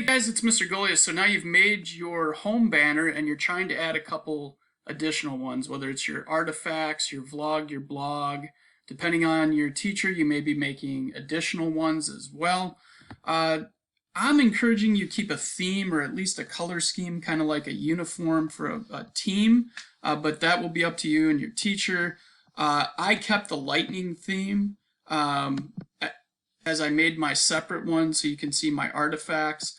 Guys, it's Mr. Goliath. So now you've made your home banner and you're trying to add a couple additional ones, whether it's your artifacts, your vlog, your blog. Depending on your teacher, you may be making additional ones as well. I'm encouraging you keep a theme or at least a color scheme, kind of like a uniform for a team, but that will be up to you and your teacher. I kept the lightning theme as I made my separate one so you can see my artifacts.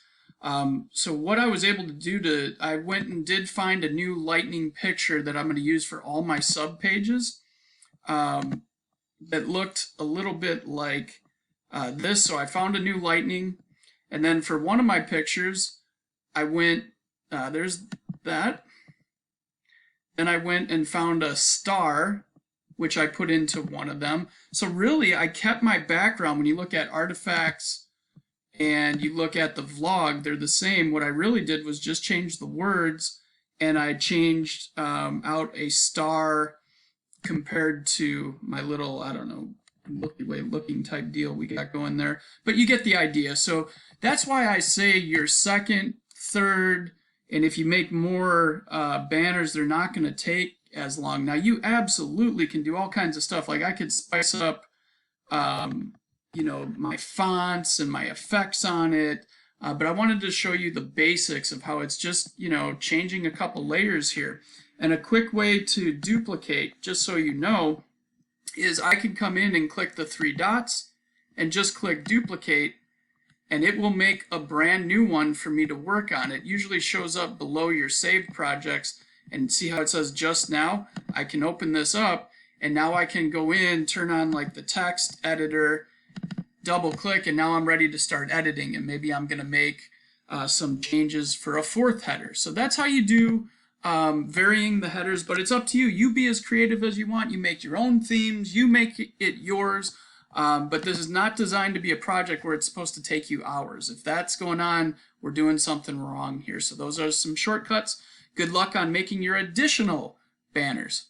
So what I was able to do I went and did find a new lightning picture that I'm going to use for all my sub pages that looked a little bit like this. So I found a new lightning, and then for one of my pictures, I went, there's that. Then I went and found a star, which I put into one of them. So really, I kept my background. When you look at artifacts and you look at the vlog, they're the same. What I really did was just change the words, and I changed out a star compared to my little, I don't know, Milky Way looking type deal we got going there. But you get the idea. So that's why I say your second, third, and if you make more banners, they're not going to take as long. Now you absolutely can do all kinds of stuff. Like I could spice up you know, my fonts and my effects on it, but I wanted to show you the basics of how it's just, you know, changing a couple layers here. And a quick way to duplicate, just so you know, is I can come in and click the three dots and just click duplicate, and it will make a brand new one for me to work on. It usually shows up below your saved projects, and see how it says just now? I can open this up, and now I can go in, turn on like the text editor, double click, and now I'm ready to start editing, and maybe I'm going to make some changes for a fourth header. So that's how you do varying the headers, but it's up to you. You be as creative as you want. You make your own themes, you make it yours, but this is not designed to be a project where it's supposed to take you hours. If that's going on, we're doing something wrong here. So those are some shortcuts. Good luck on making your additional banners.